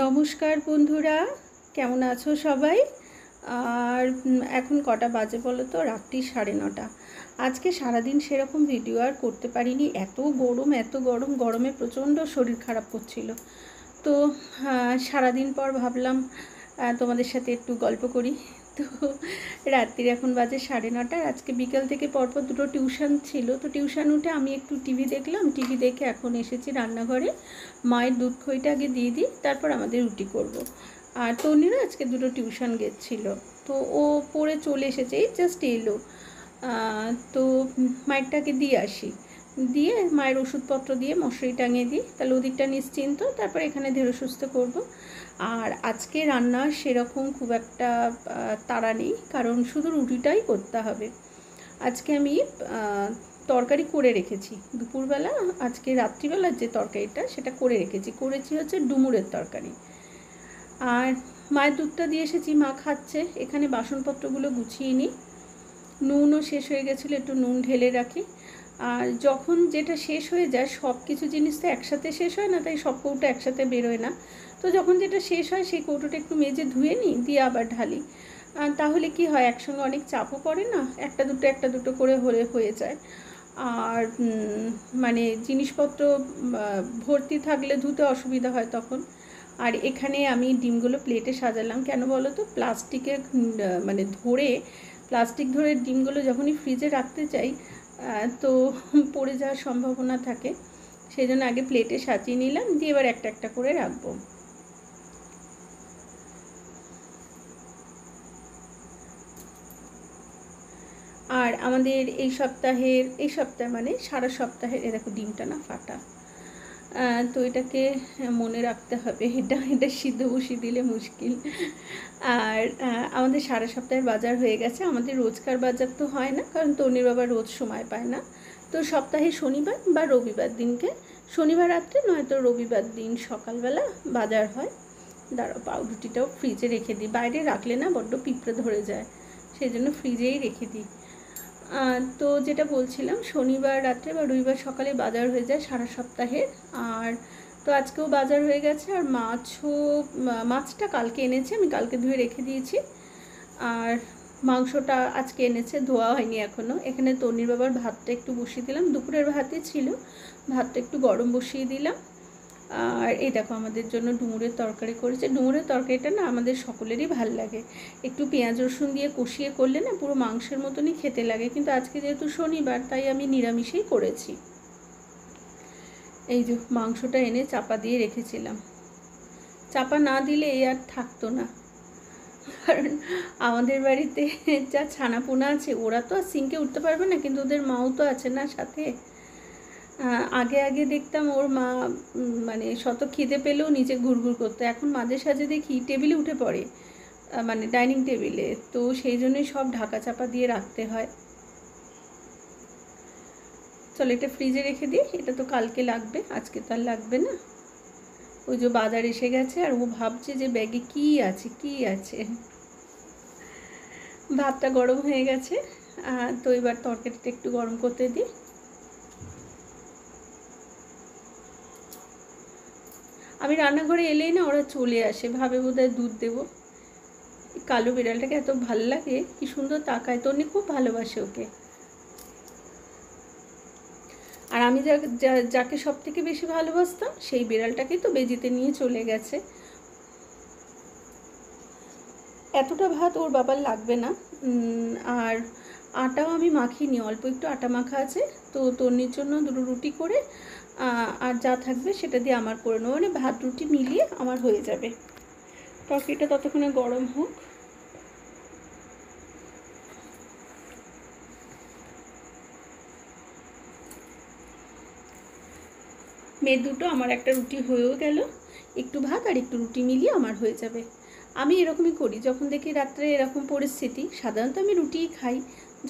নমস্কার বন্ধুরা, কেমন আছো সবাই? আর এখন কটা বাজে বলো তো? রাত্রি 9:30। আজকে সারাদিন সেরকম ভিডিও আর করতে পারিনি, এত গরম, গরমে প্রচণ্ড শরীর খারাপ করছিল। তো সারাদিন পর ভাবলাম তোমাদের সাথে একটু গল্প করি। তো রাত্রির এখন বাজে 9:30। আজকে বিকেল থেকে পরপর দুটো টিউশন ছিল, তো টিউশন উঠে আমি একটু টিভি দেখলাম। টিভি দেখে এখন এসেছি রান্নাঘরে। মায়ের দুধ খইটা আগে দিয়ে দিই, তারপর আমাদের রুটি করব। আর তন্নিরও আজকে দুটো টিউশন গেছিলো, তো ও পড়ে চলে এসেছে, এই জাস্ট এলো। তো মায়েরটাকে দিয়ে আসি, দিয়ে মায়ের ওষুধপত্র দিয়ে মশারি টাঙিয়ে দিই, তাহলে ওদিকটা নিশ্চিন্ত, তারপর এখানে ধীরে সুস্থ করব। আর আজকে রান্না সেরকম খুব একটা তাড়া নেই, কারণ শুধু রুটিটাই করতে হবে। আজকে আমি তরকারি করে রেখেছি দুপুরবেলা, আজকে রাত্রিবেলার যে তরকারিটা সেটা করে করেছি হচ্ছে ডুমুরের তরকারি। আর মায়ের দুধটা দিয়ে এসেছি, মা খাচ্ছে। এখানে বাসনপত্রগুলো গুছিয়ে নিই, নুনও শেষ হয়ে গেছিলো, একটু নুন ঢেলে রাখি। আর যখন যেটা শেষ হয়ে যায়, সব কিছু জিনিস তো একসাথে শেষ হয় না, তাই সব কৌটো একসাথে বেরোয় না। তো যখন যেটা শেষ হয় সেই কৌটোটা একটু মেজে ধুয়ে নিই, দিয়ে আবার ঢালি। তাহলে কি হয়, একসঙ্গে অনেক চাপও পড়ে না, একটা দুটো করে হয়ে যায়। আর মানে জিনিসপত্র ভর্তি থাকলে ধুতে অসুবিধা হয় তখন। আর এখানে আমি ডিমগুলো প্লেটে সাজালাম, কেন বলো তো? প্লাস্টিকের মানে প্লাস্টিক ধরে ডিমগুলো যখনই ফ্রিজে রাখতে চাই তো পড়ে যাওয়ার সম্ভাবনা থাকে, সেই জন্য আগে প্লেটে সাজিয়ে নিলাম, দিয়ে এবার একটা একটা করে রাখবো। আর আমাদের এই সপ্তাহে মানে সারা সপ্তাহের, দেখো ডিমটা না ফাটা, তো এটাকে মনে রাখতে হবে, এটা সিদ্ধ বসিয়ে দিলে মুশকিল। আর আমাদের সারা সপ্তাহের বাজার হয়ে গেছে। আমাদের রোজকার বাজার তো হয় না, কারণ তনির বাবা রোজ সময় পায় না। তো সপ্তাহে শনিবার বা রবিবার দিনকে, শনিবার রাত্রে নয়তো রবিবার দিন সকালবেলা বাজার হয়। দাঁড়াও, পাউরুটিটাও ফ্রিজে রেখে দিই, বাইরে রাখলে না বড্ড পিঁপড়ে ধরে যায়, সেই জন্য ফ্রিজেই রেখে দিই। তো যেটা বলছিলাম, শনিবার রাত্রে বা রবিবার সকালে বাজার হয়ে যায় সারা সপ্তাহের। আর তো আজকেও বাজার হয়ে গেছে। আর মাছটা কালকে এনেছে, আমি কালকে ধুয়ে রেখে দিয়েছি। আর মাংসটা আজকে এনেছে, ধোয়া হয়নি এখনও। এখানে তনির বাবার ভাতটা একটু বসিয়ে দিলাম, দুপুরের ভাতই ছিল, ভাতটা একটু গরম বসিয়ে দিলাম। আর এই দেখো আমাদের জন্য ডুমুরের তরকারি করেছে। ডুমুরের তরকারিটা না আমাদের সকলেরই ভাল লাগে, একটু পেঁয়াজ রসুন দিয়ে কষিয়ে করলে না পুরো মাংসের মতনই খেতে লাগে, কিন্তু আজকে যেহেতু শনিবার তাই আমি নিরামিষেই করেছি। এই যে মাংসটা এনে চাপা দিয়ে রেখেছিলাম, চাপা না দিলে এই আর থাকতো না, কারণ আমাদের বাড়িতে যা ছানাপোনা আছে ওরা তো আর সিঙ্কে উঠতে পারবে না, কিন্তু ওদের মাও তো আছে না সাথে। আগে দেখতাম ওর মা মানে শত খিদে পেলেও নিচে ঘুরঘুর করতো, এখন মাঝে সাঝে দেখি টেবিলে উঠে পড়ে, মানে ডাইনিং টেবিলে, তো সেই জন্যই সব ঢাকা চাপা দিয়ে রাখতে হয়। চলো এটা ফ্রিজে রেখে দিই, এটা তো কালকে লাগবে, আজকে তো আর লাগবে না। ওই যে বাজার এসে গেছে আর ও ভাবছে যে ব্যাগে কি আছে। ভাতটা গরম হয়ে গেছে, তো এবার তরকারিটা একটু গরম করতে দিই। আমি রান্নাঘরে এলেই না ওরা চলে আসে, ভাবে বোধহয় দুধ দেবো। কালো বিড়ালটাকে এত ভালো লাগে, কি সুন্দর তাকায়, তন্নি খুব ভালোবাসে ওকে। আর আমি যাকে সব থেকে বেশি ভালোবাসতাম সেই বিড়ালটাকেই তো বেজিতে নিয়ে চলে গেছে। এতটা ভাত ওর বাবার লাগবে না। আর আটাও আমি মাখিনি, অল্প একটু আটা মাখা আছে, তো তন্নির জন্য দুটো রুটি করে আর যা থাকবে সেটা দিয়ে আমার করে নেবো, মানে ভাত রুটি মিলিয়ে আমার হয়ে যাবে। তরকারিটা ততক্ষণে গরম হোক। মেয়ে দুটো, আমার একটা রুটি হয়েও গেল, একটু ভাত আর একটু রুটি মিলিয়ে আমার হয়ে যাবে। আমি এরকমই করি, যখন দেখি রাত্রে এরকম পরিস্থিতি, সাধারণত আমি রুটিই খাই,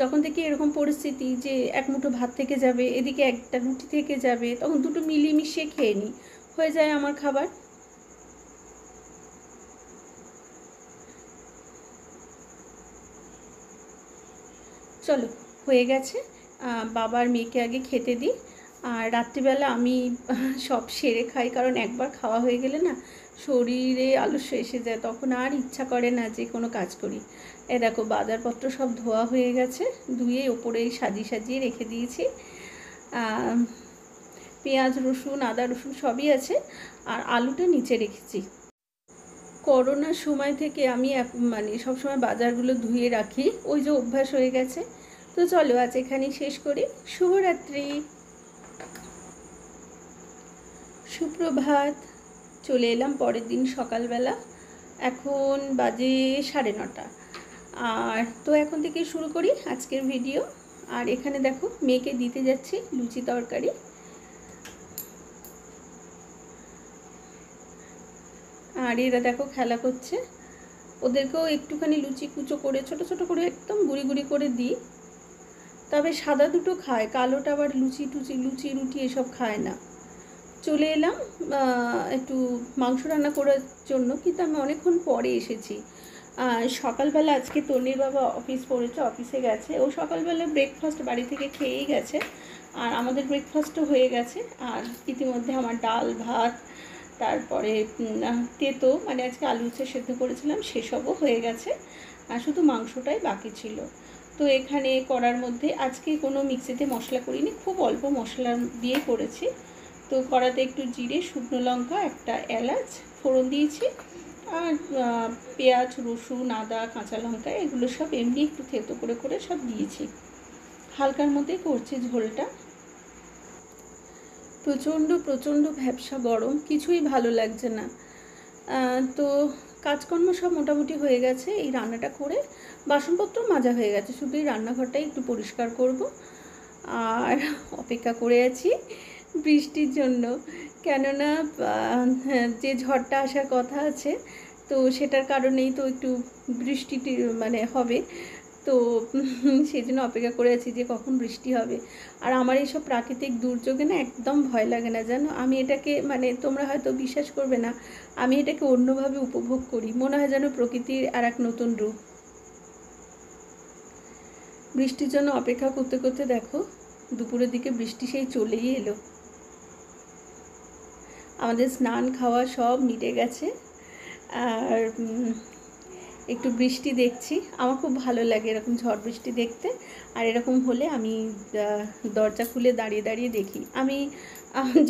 যখন দেখি এরকম পরিস্থিতি যে এক মুঠো ভাত থেকে যাবে, এদিকে একটা রুটি থেকে যাবে, তখন দুটো মিলিয়ে মিশিয়ে খেয়ে নিই, হয়ে যায় আমার খাবার। চলো হয়ে গেছে, বাবার মেয়েকে আগে খেতে দিই। আর রাত্রিবেলা আমি সব সেরে খাই, কারণ একবার খাওয়া হয়ে গেলে না শরীরে আলস্য এসে যায়, তখন আর ইচ্ছা করে না যে কোনো কাজ করি। এ দেখো বাজারপত্র সব ধোয়া হয়ে গেছে, ধুয়ে ওপরেই সাজিয়ে সাজিয়ে রেখে দিয়েছি। পেঁয়াজ রসুন আদা রসুন সবই আছে, আর আলুটা নিচে রেখেছি। করোনার সময় থেকে আমি মানে সবসময় বাজারগুলো ধুয়ে রাখি, ওই যে অভ্যাস হয়ে গেছে। তো চলো আজ এখানেই শেষ করি। শুভরাত্রি, সুপ্রভাত। চলে এলাম পরের দিন সকালবেলা, এখন বাজে 9:30। আর তো এখন থেকে শুরু করি আজকের ভিডিও। আর এখানে দেখো মেয়েকে দিতে যাচ্ছি লুচি তরকারি। আর এরা দেখো খেলা করছে, ওদেরকেও একটুখানি লুচি কুচো করে ছোট ছোট করে একদম গুঁড়ি গুঁড়ি করে দিই। তবে সাদা দুটো খায়, কালোটা আবার লুচি রুটি এসব খায় না। চলে এলাম একটু মাংস রান্না করার জন্য, কিন্তু আমি অনেকক্ষণ পরে এসেছি। সকালবেলা আজকে তন্নির বাবা অফিস পড়েছে, অফিসে গেছে। ও সকালবেলা ব্রেকফাস্ট বাড়ি থেকে খেয়েই গেছে, আর আমাদের ব্রেকফাস্টও হয়ে গেছে। আর ইতিমধ্যে আমার ডাল ভাত, তারপরে তেতো মানে আজকে আলু উচ্ছে সেদ্ধ করেছিলাম, সেসবও হয়ে গেছে। আর শুধু মাংসটাই বাকি ছিল। তো এখানে করার মধ্যে আজকে কোনো মিক্সিতে মশলা করিনি, খুব অল্প মশলা দিয়ে করেছি। তো কড়াতে একটু জিরে, শুকনো লঙ্কা, একটা এলাচ ফোড়ন দিয়েছি, আর পেঁয়াজ রসুন আদা কাঁচা লঙ্কা এগুলো সব এমনি একটু থেতো করে করে সব দিয়েছি। হালকার মধ্যে করছি ঝোলটা। প্রচণ্ড প্রচণ্ড ভ্যাপসা গরম, কিছুই ভালো লাগছে না। তো কাজকর্ম সব মোটামুটি হয়ে গেছে, এই রান্নাটা করে বাসনপত্র মাজা হয়ে গেছে, শুধু এই রান্নাঘরটাই একটু পরিষ্কার করব। আর অপেক্ষা করে আছি বৃষ্টির জন্য, কেননা যে ঝড়টা আসার কথা আছে, তো সেটার কারণেই তো একটু বৃষ্টিটি মানে হবে। তো সেই জন্য অপেক্ষা করে আছি যে কখন বৃষ্টি হবে। আর আমার এইসব প্রাকৃতিক দুর্যোগে না একদম ভয় লাগে না জানো। আমি এটাকে মানে তোমরা হয়তো বিশ্বাস করবে না, আমি এটাকে অন্যভাবে উপভোগ করি, মনে হয় যেন প্রকৃতির আর এক নতুন রূপ। বৃষ্টির জন্য অপেক্ষা করতে করতে দেখো দুপুরের দিকে বৃষ্টি সেই চলেই এলো। আমাদের স্নান খাওয়া সব মিটে গেছে, আর একটু বৃষ্টি দেখছি। আমার খুব ভালো লাগে এরকম ঝড় বৃষ্টি দেখতে। আর এরকম হলে আমি দরজা খুলে দাঁড়িয়ে দাঁড়িয়ে দেখি। আমি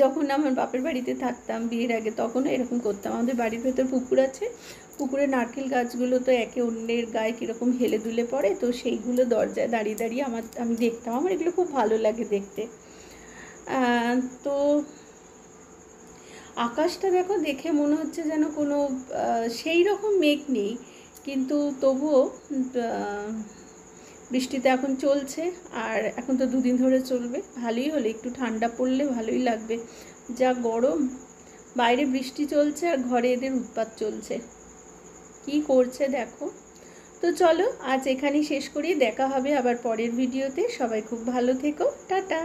যখন আমার বাপের বাড়িতে থাকতাম বিয়ের আগে, তখনও এরকম করতাম। আমাদের বাড়ির ভেতর পুকুর আছে, পুকুরে নারকেল গাছগুলো তো একে অন্যের গায়ে কীরকম হেলে দুলে পড়ে, তো সেইগুলো দরজায় দাঁড়িয়ে দাঁড়িয়ে আমি দেখতাম। আমার এগুলো খুব ভালো লাগে দেখতে। তো আকাশটা দেখো, দেখে মনে হচ্ছে যেন কোনো সেই রকম মেঘ নেই, কিন্তু তবুও বৃষ্টিতে এখন চলছে। আর এখন তো 2 দিন ধরে চলবে, ভালোই হলো, একটু ঠান্ডা পড়লে ভালোই লাগবে। যা গরম, বাইরে বৃষ্টি চলছে আর ঘরে এদের উৎপাত চলছে, কি করছে দেখো। তো চলো আজ এখানেই শেষ করি, দেখা হবে আবার পরের ভিডিওতে। সবাই খুব ভালো থেকো, টাটা।